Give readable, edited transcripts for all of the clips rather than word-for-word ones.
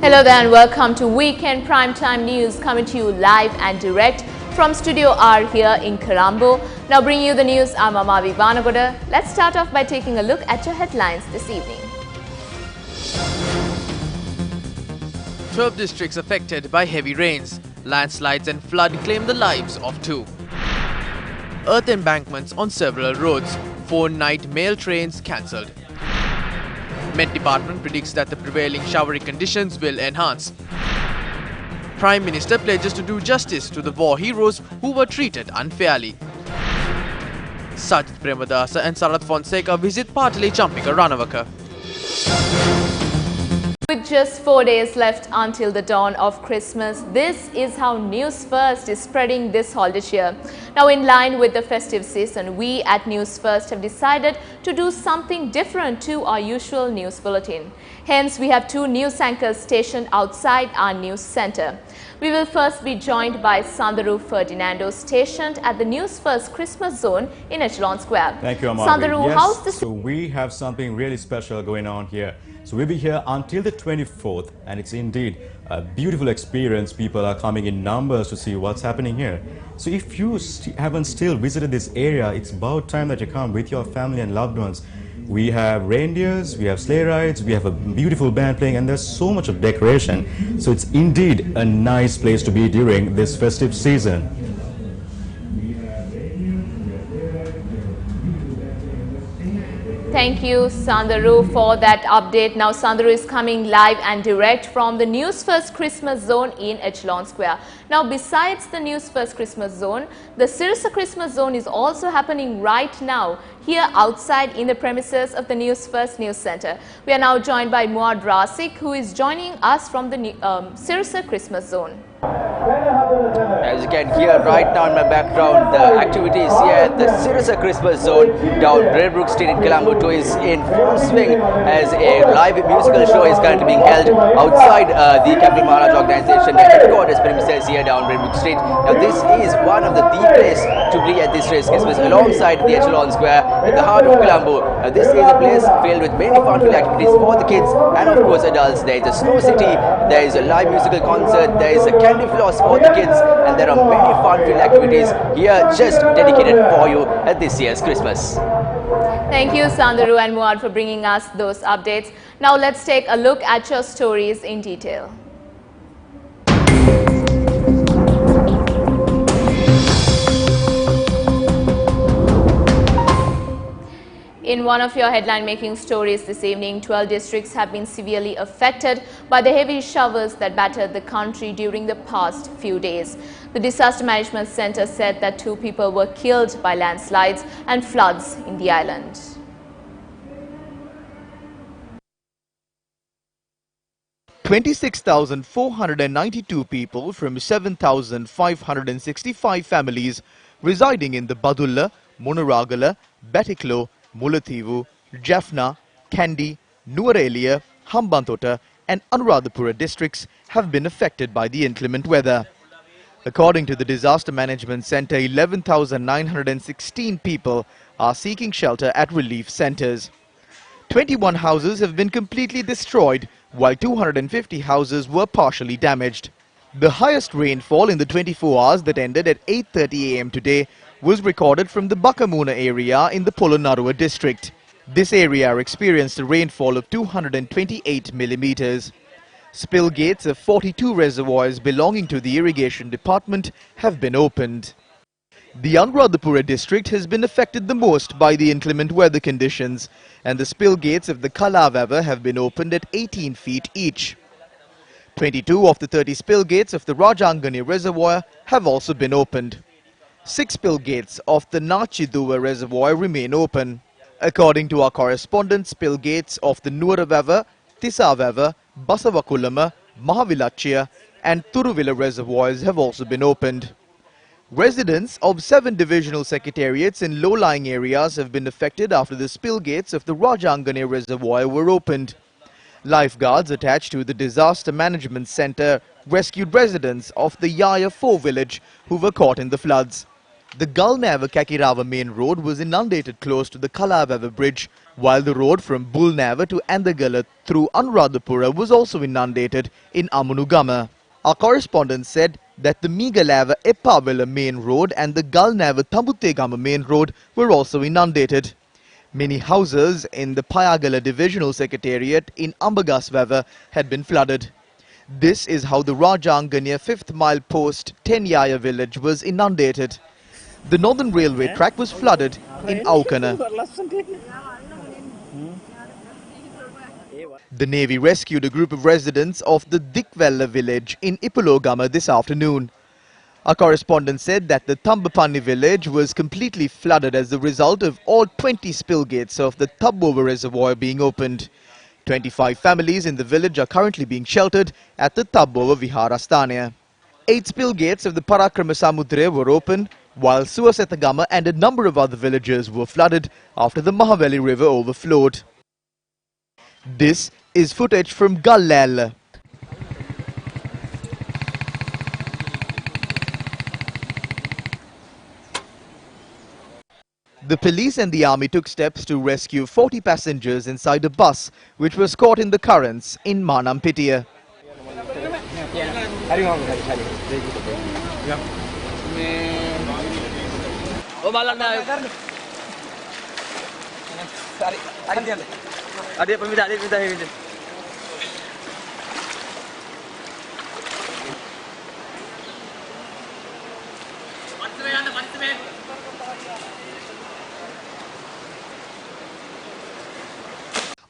Hello there and welcome to Weekend Primetime News, coming to you live and direct from Studio R here in Colombo. Now bringing you the news, I'm Amaraweera. Let's start off by taking a look at your headlines this evening. 12 districts affected by heavy rains. Landslides and flood claim the lives of 2. Earth embankments on several roads. 4 night mail trains cancelled. Met Department predicts that the prevailing showery conditions will enhance. Prime Minister pledges to do justice to the war heroes who were treated unfairly. SAJITH PREMADASA and Sarath Fonseca visit PATALI CHAMPIKA Ranavaka. With just 4 days left until the dawn of Christmas, this is how Newsfirst is spreading this holiday cheer. Now, in line with the festive season, we at Newsfirst have decided to do something different to our usual news bulletin. Hence, we have 2 news anchors stationed outside our news center. We will first be joined by Sandaru Ferdinando, stationed at the Newsfirst Christmas Zone in Echelon Square. Thank you, Amaraweera. Sandaru, yes, how's this? So we have something really special going on here. So we'll be here until the 24th, and it's indeed a beautiful experience. People are coming in numbers to see what's happening here. So if you haven't still visited this area, it's about time that you come with your family and loved ones. We have reindeers, we have sleigh rides, we have a beautiful band playing, and there's so much of decoration. So it's indeed a nice place to be during this festive season. Thank you, Sandaru, for that update. Now, Sandaru is coming live and direct from the Newsfirst Christmas Zone in Echelon Square. Now, besides the Newsfirst Christmas Zone, the Sirsa Christmas Zone is also happening right now here outside in the premises of the Newsfirst News Center. We are now joined by Muad Rasik, who is joining us from the Sirsa Christmas Zone. As you can hear right now in my background, the activities here at the Sirsa Christmas Zone down Redbrook Street in Colombo is in full swing as a live musical show is currently being held outside the Captain Maharaj organization headquarters premises here down Redbrook Street. Now this is one of the place to be at this race Christmas alongside the Echelon Square in the heart of Colombo. This is a place filled with many fun-filled activities for the kids and of course adults. There is a Snow City, there is a live musical concert, there is a candy floss for the kids, and there are many fun-filled activities here just dedicated for you at this year's Christmas. Thank you, Sandaru and Muad, for bringing us those updates. Now let's take a look at your stories in detail. In one of your headline-making stories this evening, 12 districts have been severely affected by the heavy showers that battered the country during the past few days. The Disaster Management Center said that 2 people were killed by landslides and floods in the island. $26,492 people from 7,565 families residing in the Badulla, Munaragala, Batiklo, Mulathivu, Jaffna, Kandy, Nuwara, Hambantota and Anuradhapura districts have been affected by the inclement weather. According to the Disaster Management Centre, 11,916 people are seeking shelter at relief centres. 21 houses have been completely destroyed, while 250 houses were partially damaged. The highest rainfall in the 24 hours that ended at 8:30 am today was recorded from the Bakamuna area in the Polonnaruwa district. This area experienced a rainfall of 228 millimeters. Spill gates of 42 reservoirs belonging to the irrigation department have been opened. The Anuradhapura district has been affected the most by the inclement weather conditions, and the spill gates of the Kalavavar have been opened at 18 feet each. 22 of the 30 spill gates of the Rajangani reservoir have also been opened. 6 spill gates of the Nachiduwa reservoir remain open. According to our correspondent, spill gates of the Nuwaravava, Tisavava, Basavakulama, Mahavilachia and Turuvilla reservoirs have also been opened. Residents of 7 divisional secretariats in low-lying areas have been affected after the spill gates of the Rajangani reservoir were opened. Lifeguards attached to the Disaster Management Centre rescued residents of the Yaya 4 village who were caught in the floods. The Gulnava-Kakirava main road was inundated close to the Kalawava bridge, while the road from Bulnava to Andagala through Anuradhapura was also inundated in Amunugama. Our correspondent said that the Migalava-Epavela main road and the Gulnava-Tambutegama main road were also inundated. Many houses in the Payagala Divisional Secretariat in Ambagasvava had been flooded. This is how the Rajanganya 5th mile post Tenyaya village was inundated. The Northern Railway track was flooded in Aukana. The Navy rescued a group of residents of the Dikwella village in Ipulogama this afternoon. Our correspondent said that the Tambapani village was completely flooded as a result of all 20 spill gates of the Tabova reservoir being opened. 25 families in the village are currently being sheltered at the Tabova Viharasthana. 8 spill gates of the Parakramasamudra were open, while Suasetagama and a number of other villages were flooded after the Mahaveli River overflowed. This is footage from Gallal. The police and the army took steps to rescue 40 passengers inside a bus which was caught in the currents in Manampitia.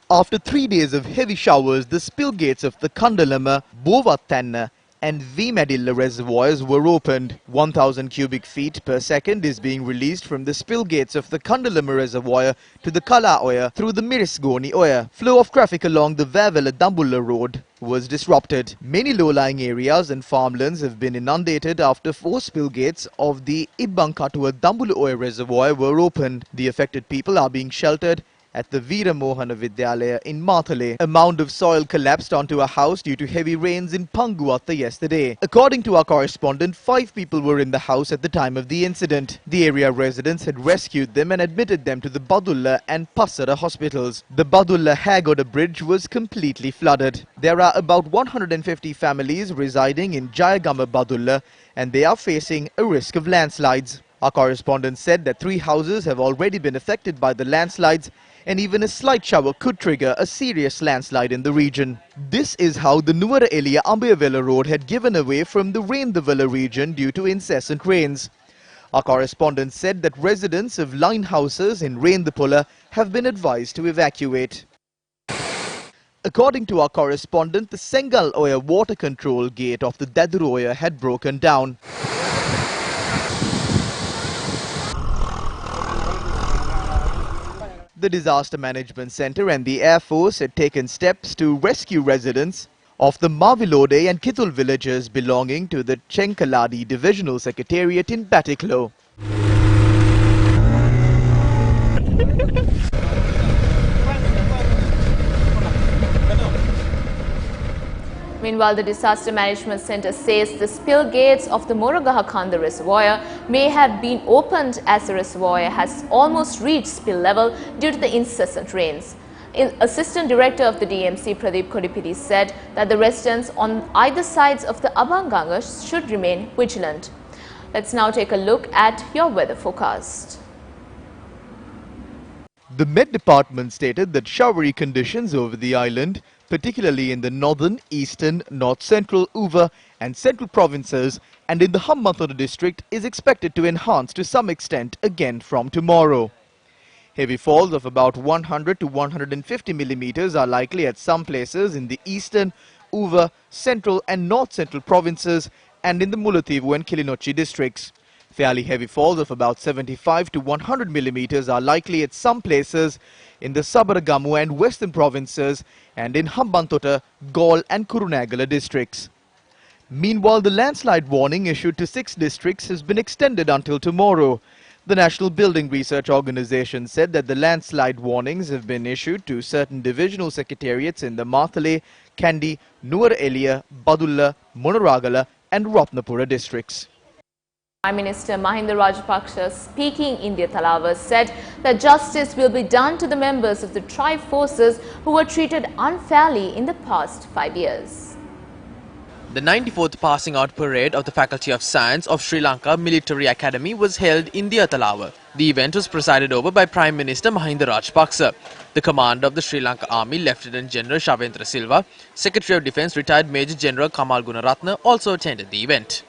After 3 days of heavy showers, the spill gates of the Kandalama, Bovatanna and Vimadilla reservoirs were opened. 1,000 cubic feet per second is being released from the spill gates of the Kandalama reservoir to the Kala Oya through the Mirisgoni Oya. Flow of traffic along the Vavela-Dambulla road was disrupted. Many low-lying areas and farmlands have been inundated after 4 spill gates of the Ibbankatua-Dambulla Oya reservoir were opened. The affected people are being sheltered at the Veera Mohana Vidyalaya in Mathale. A mound of soil collapsed onto a house due to heavy rains in Panguatta yesterday. According to our correspondent, 5 people were in the house at the time of the incident. The area residents had rescued them and admitted them to the Badulla and Passara hospitals. The Badulla-Hagoda bridge was completely flooded. There are about 150 families residing in Jayagama Badulla and they are facing a risk of landslides. Our correspondent said that 3 houses have already been affected by the landslides and even a slight shower could trigger a serious landslide in the region. This is how the Nuwara Elia Ambayavela road had given away from the Rendavela region due to incessant rains. Our correspondent said that residents of line houses in Rendapola have been advised to evacuate. According to our correspondent, the Sengal Oya water control gate of the Daduroya had broken down. The Disaster Management Center and the Air Force had taken steps to rescue residents of the Mavilode and Kithul villages belonging to the Chenkaladi Divisional Secretariat in Batiklo. Meanwhile, the Disaster Management Center says the spill gates of the Moragahakanda reservoir may have been opened as the reservoir has almost reached spill level due to the incessant rains. Assistant Director of the DMC, Pradeep Kodipidi, said that the residents on either sides of the Abanganga should remain vigilant. Let's now take a look at your weather forecast. The Met Department stated that showery conditions over the island, particularly in the northern, eastern, north-central, Uva and central provinces and in the Hambantota district is expected to enhance to some extent again from tomorrow. Heavy falls of about 100 to 150 millimeters are likely at some places in the eastern, Uva, central and north-central provinces and in the Mullaitivu and Kilinochchi districts. Fairly heavy falls of about 75 to 100 millimeters are likely at some places in the Sabaragamu and western provinces and in Hambantota, Gaul and Kurunegala districts. Meanwhile, the landslide warning issued to 6 districts has been extended until tomorrow. The National Building Research Organization said that the landslide warnings have been issued to certain divisional secretariats in the Mathale, Kandy, Nuwara Elia, Badulla, Monaragala and Ratnapura districts. Prime Minister Mahinda Rajapaksa, speaking in the Talawa, said that justice will be done to the members of the tribe forces who were treated unfairly in the past 5 years. The 94th passing out parade of the Faculty of Science of Sri Lanka Military Academy was held in the Talawa. The event was presided over by Prime Minister Mahinda Rajapaksa. The commander of the Sri Lanka Army, Lieutenant General Shavendra Silva, Secretary of Defence, retired Major General Kamal Gunaratna also attended the event.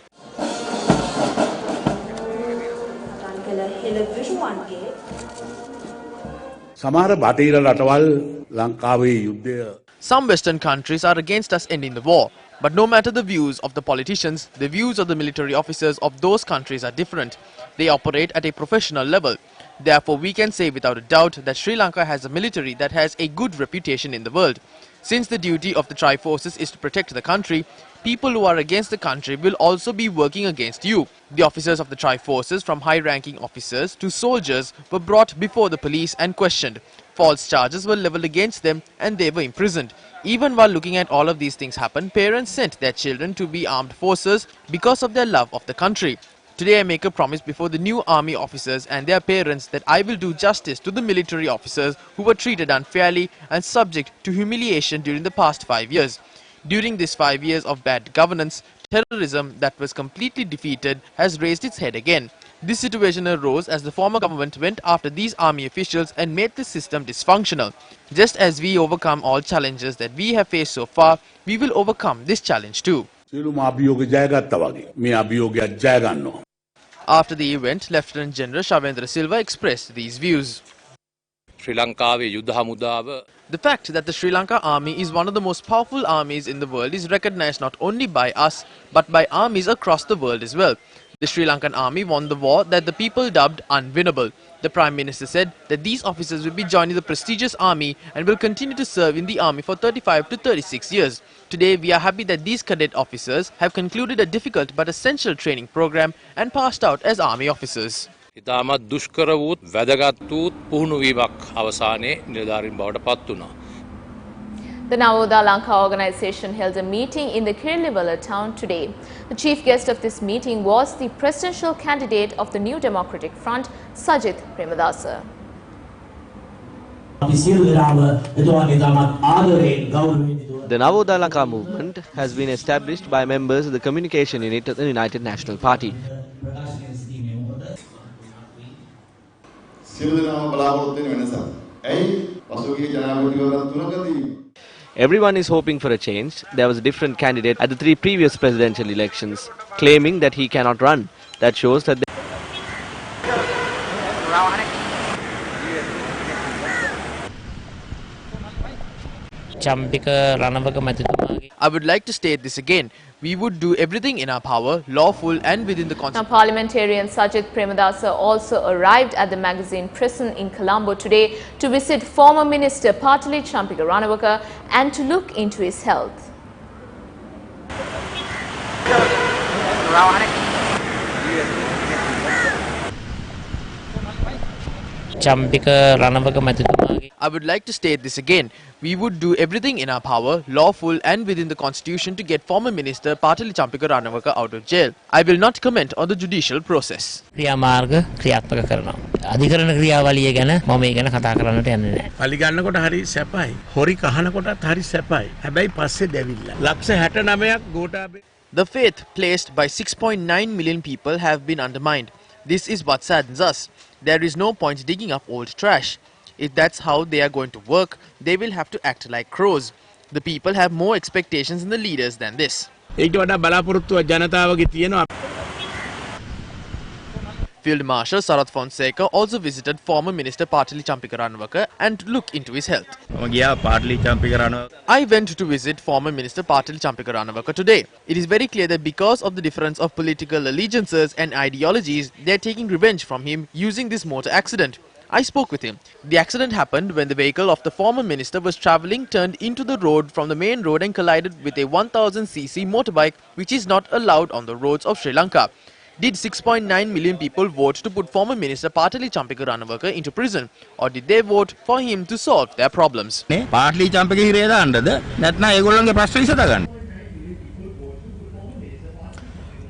Some Western countries are against us ending the war. But no matter the views of the politicians, the views of the military officers of those countries are different. They operate at a professional level. Therefore, we can say without a doubt that Sri Lanka has a military that has a good reputation in the world. Since the duty of the tribe forces is to protect the country, people who are against the country will also be working against you. The officers of the tribe forces, from high-ranking officers to soldiers, were brought before the police and questioned. False charges were leveled against them and they were imprisoned. Even while looking at all of these things happen, parents sent their children to be armed forces because of their love of the country. Today I make a promise before the new army officers and their parents that I will do justice to the military officers who were treated unfairly and subject to humiliation during the past 5 years. During these 5 years of bad governance, terrorism that was completely defeated has raised its head again. This situation arose as the former government went after these army officials and made the system dysfunctional. Just as we overcome all challenges that we have faced so far, we will overcome this challenge too. After the event, Lieutenant General Shavendra Silva expressed these views. The fact that the Sri Lanka army is one of the most powerful armies in the world is recognized not only by us, but by armies across the world as well. The Sri Lankan army won the war that the people dubbed unwinnable. The Prime Minister said that these officers will be joining the prestigious army and will continue to serve in the army for 35 to 36 years. Today, we are happy that these cadet officers have concluded a difficult but essential training program and passed out as army officers. ඉතාමත් දුෂ්කර වූත් වැදගත් වූත් පුහුණු වීමක් අවසානයේ නිලධාරීන් බවට පත් වුණා. The Navoda Lanka organization held a meeting in the Kirillawala town today. The chief guest of this meeting was the presidential candidate of the New Democratic Front, SAJITH PREMADASA. The Navoda Lanka movement has been established by members of the communication unit of the United National Party. Everyone is hoping for a change. There was a different candidate at the 3 previous presidential elections, claiming that he cannot run. That shows that CHAMPIKA I would like to state this again. We would do everything in our power, lawful and within the constitution. Now, parliamentarian SAJITH PREMADASA also arrived at the magazine prison in Colombo today to visit former Minister PATALI CHAMPIKA and to look into his health. I would like to state this again. We would do everything in our power, lawful and within the constitution to get former Minister PATALI CHAMPIKA out of jail. I will not comment on the judicial process. The faith placed by 6.9 million people have been undermined. This is what saddens us. There is no point digging up old trash. If that's how they are going to work, they will have to act like crows. The people have more expectations in the leaders than this. Field Marshal Sarath Fonseca also visited former Minister PATALI CHAMPIKA and look into his health. I went to visit former Minister PATALI CHAMPIKA today. It is very clear that because of the difference of political allegiances and ideologies, they are taking revenge from him using this motor accident. I spoke with him. The accident happened when the vehicle of the former minister was travelling, turned into the road from the main road and collided with a 1000cc motorbike, which is not allowed on the roads of Sri Lanka. Did 6.9 million people vote to put former Minister PATALI CHAMPIKA into prison, or did they vote for him to solve their problems?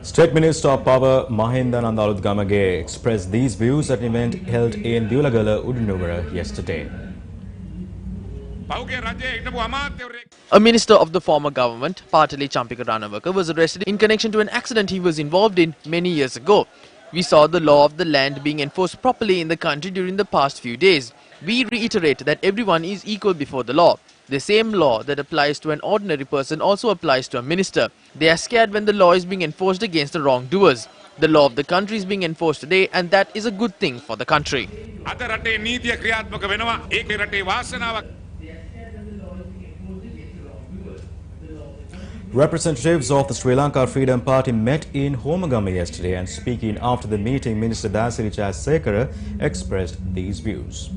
State Minister of Power Mahinda expressed these views at an event held in Dulagala, Udunuvara yesterday. A minister of the former government, PATALI CHAMPIKA was arrested in connection to an accident he was involved in many years ago. We saw the law of the land being enforced properly in the country during the past few days. We reiterate that everyone is equal before the law. The same law that applies to an ordinary person also applies to a minister. They are scared when the law is being enforced against the wrongdoers. The law of the country is being enforced today, and that is a good thing for the country. Representatives of the Sri Lanka Freedom Party met in Homagama yesterday, and speaking after the meeting, Minister SAJITH expressed these views.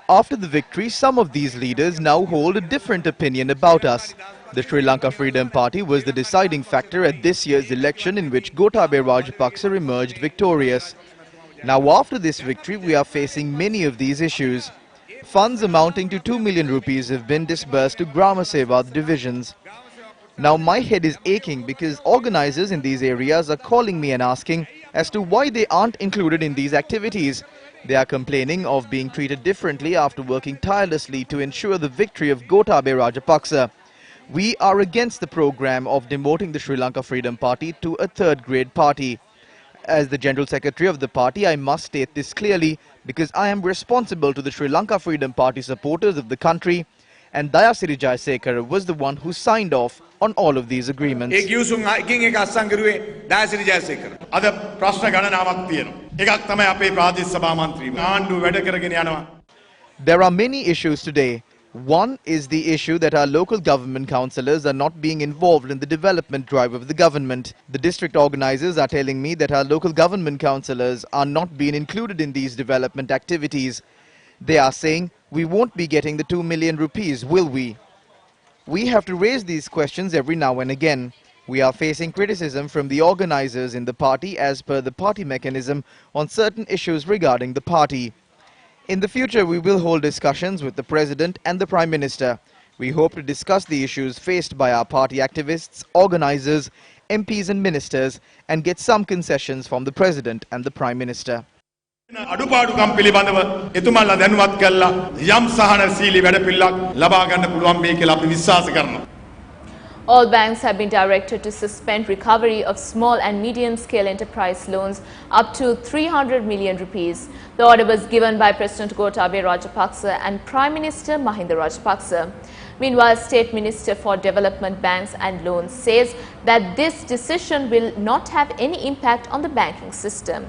After the victory, some of these leaders now hold a different opinion about us. The Sri Lanka Freedom Party was the deciding factor at this year's election in which Gotabaya Rajapaksa emerged victorious. Now after this victory, we are facing many of these issues. Funds amounting to 2 million rupees have been disbursed to Grama Seva divisions. Now my head is aching because organizers in these areas are calling me and asking as to why they aren't included in these activities. They are complaining of being treated differently after working tirelessly to ensure the victory of Gotabaya Rajapaksa. We are against the program of demoting the Sri Lanka Freedom Party to a third-grade party. As the General Secretary of the party, I must state this clearly because I am responsible to the Sri Lanka Freedom Party supporters of the country, and Dayasiri Jayasekara was the one who signed off on all of these agreements. There are many issues today. One is the issue that our local government councillors are not being involved in the development drive of the government. The district organizers are telling me that our local government councillors are not being included in these development activities. They are saying, we won't be getting the 2 million rupees, will we? We have to raise these questions every now and again. We are facing criticism from the organizers in the party as per the party mechanism on certain issues regarding the party. In the future, we will hold discussions with the President and the Prime Minister. We hope to discuss the issues faced by our party activists, organizers, MPs and ministers and get some concessions from the President and the Prime Minister. All banks have been directed to suspend recovery of small and medium-scale enterprise loans up to 300 million rupees. The order was given by President Gotabaya Rajapaksa and Prime Minister Mahinda Rajapaksa. Meanwhile, State Minister for Development, Banks and Loans says that this decision will not have any impact on the banking system.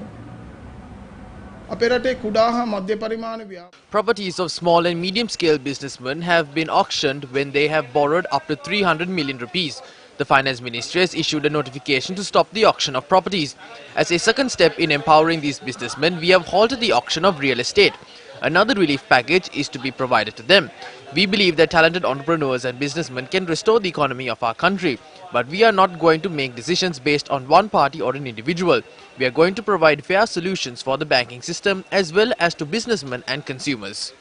Properties of small and medium-scale businessmen have been auctioned when they have borrowed up to 300 million rupees. The Finance Ministry has issued a notification to stop the auction of properties. As a second step in empowering these businessmen, we have halted the auction of real estate. Another relief package is to be provided to them. We believe that talented entrepreneurs and businessmen can restore the economy of our country. But we are not going to make decisions based on one party or an individual. We are going to provide fair solutions for the banking system as well as to businessmen and consumers.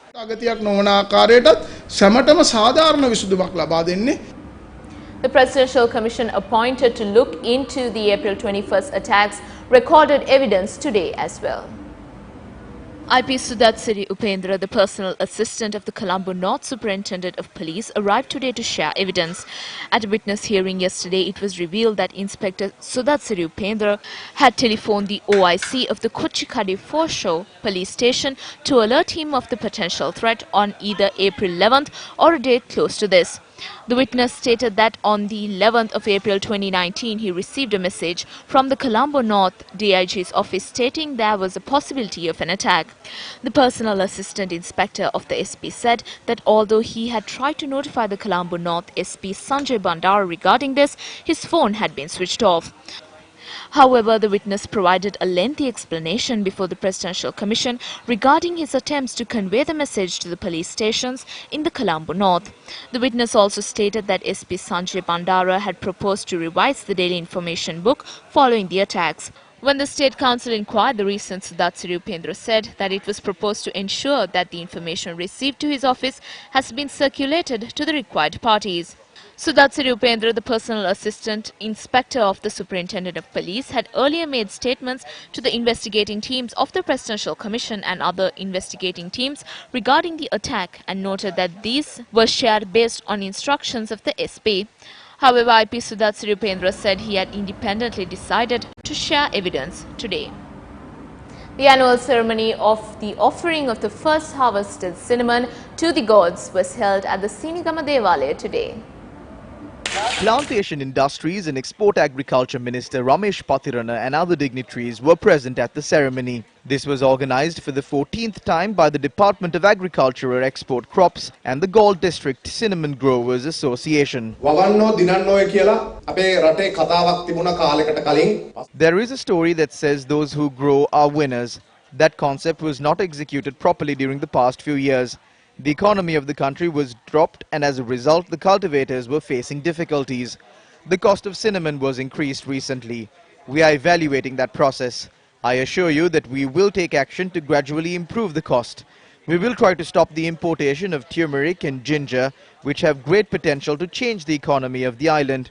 The Presidential Commission appointed to look into the April 21st attacks recorded evidence today as well. IP Sudatsiri Upendra, the personal assistant of the Colombo North Superintendent of Police, arrived today to share evidence. At a witness hearing yesterday, it was revealed that Inspector Sudatsiri Upendra had telephoned the OIC of the Kuchikadi Foreshore police station to alert him of the potential threat on either April 11th or a date close to this. The witness stated that on the 11th of April 2019, he received a message from the Colombo North DIG's office stating there was a possibility of an attack. The personal assistant inspector of the SP said that although he had tried to notify the Colombo North SP Sanjay Bandara regarding this, his phone had been switched off. However, the witness provided a lengthy explanation before the Presidential Commission regarding his attempts to convey the message to the police stations in the Colombo North. The witness also stated that SP Sanjay Bandara had proposed to revise the daily information book following the attacks. When the State Council inquired the reasons, Sudatsiri Upendra said that it was proposed to ensure that the information received to his office has been circulated to the required parties. Sudatsiri Upendra, the personal assistant inspector of the Superintendent of Police, had earlier made statements to the investigating teams of the Presidential Commission and other investigating teams regarding the attack and noted that these were shared based on instructions of the SP. However, IP Sudatsiri Upendra said he had independently decided to share evidence today. The annual ceremony of the offering of the first harvested cinnamon to the gods was held at the Sinigama Devalaya today. Plantation Industries and Export Agriculture Minister Ramesh Pathirana and other dignitaries were present at the ceremony. This was organized for the 14th time by the Department of Agriculture Export Crops and the Galle District Cinnamon Growers Association. There is a story that says those who grow are winners. That concept was not executed properly during the past few years. The economy of the country was dropped and as a result the cultivators were facing difficulties. The cost of cinnamon was increased recently. We are evaluating that process. I assure you that we will take action to gradually improve the cost. We will try to stop the importation of turmeric and ginger, which have great potential to change the economy of the island.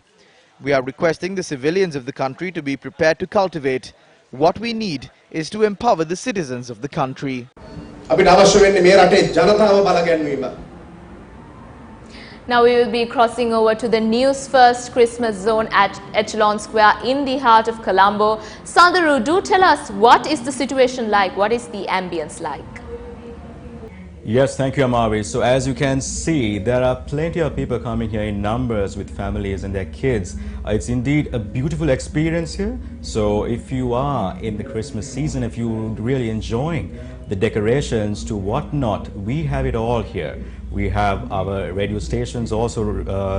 We are requesting the civilians of the country to be prepared to cultivate. What we need is to empower the citizens of the country. Now we will be crossing over to the News First Christmas zone at Echelon Square in the heart of Colombo. Sandaru, do tell us, what is the situation like? What is the ambience like? Yes, thank you, Amaraweera. So as you can see, there are plenty of people coming here in numbers with families and their kids. It's indeed a beautiful experience here. So if you are in the Christmas season, if you're really enjoying the decorations to whatnot, we have it all here. We have our radio stations also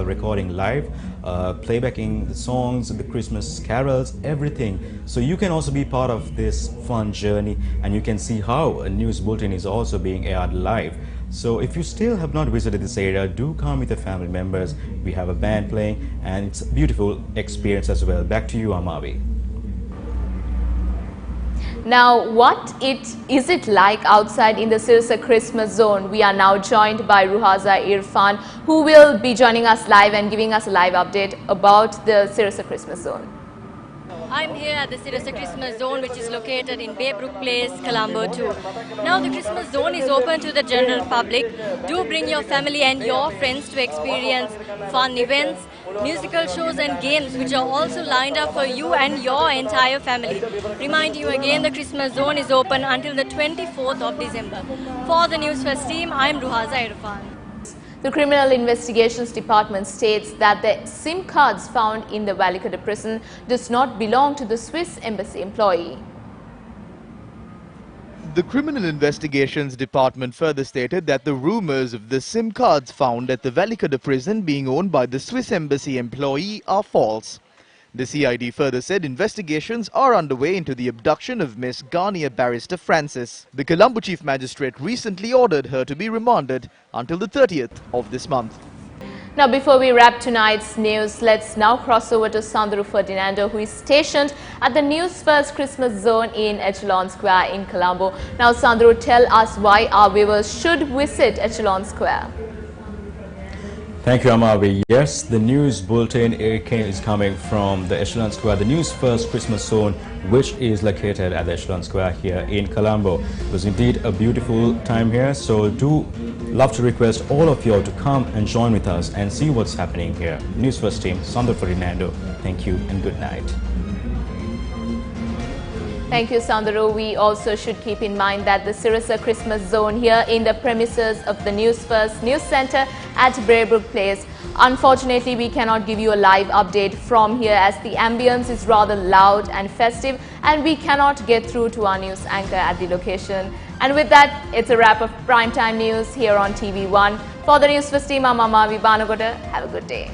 recording live, playbacking the songs, the Christmas carols, everything. So you can also be part of this fun journey and you can see how a news bulletin is also being aired live. So if you still have not visited this area, do come with your family members. We have a band playing and it's a beautiful experience as well. Back to you, Amaraweera. Now, what is it like outside in the Sirsa Christmas zone? We are now joined by Ruhaza Irfan, who will be joining us live and giving us a live update about the Sirsa Christmas zone. I'm here at the Sirsa Christmas Zone, which is located in Baybrook Place, Colombo 2. Now the Christmas Zone is open to the general public. Do bring your family and your friends to experience fun events, musical shows and games which are also lined up for you and your entire family. Remind you again, the Christmas Zone is open until the 24th of December. For the News First team, I'm Ruhaza Irfan. The Criminal Investigations Department states that the SIM cards found in the Valikada prison does not belong to the Swiss Embassy employee. The Criminal Investigations Department further stated that the rumors of the SIM cards found at the Valikada prison being owned by the Swiss Embassy employee are false. The CID further said investigations are underway into the abduction of Miss Ghanaian barrister Francis. The Colombo Chief Magistrate recently ordered her to be remanded until the 30th of this month. Now, before we wrap tonight's news, let's now cross over to Sandru Ferdinando, who is stationed at the News First Christmas Zone in Echelon Square in Colombo. Now, Sandru, tell us why our viewers should visit Echelon Square. Thank you, Amaraweera. Yes, the news bulletin is coming from the Echelon Square, the News First Christmas Zone, which is located at the Echelon Square here in Colombo. It was indeed a beautiful time here, so do love to request all of you all to come and join with us and see what's happening here. News First team, Sandro Ferdinando, thank you and good night. Thank you, Sandro. We also should keep in mind that the Sirsa Christmas Zone here in the premises of the News First News Center at Baybrook Place. Unfortunately, we cannot give you a live update from here as the ambience is rather loud and festive and we cannot get through to our news anchor at the location. And with that, it's a wrap of Primetime News here on TV1. For the News First team, I'm Amaraweera. Have a good day.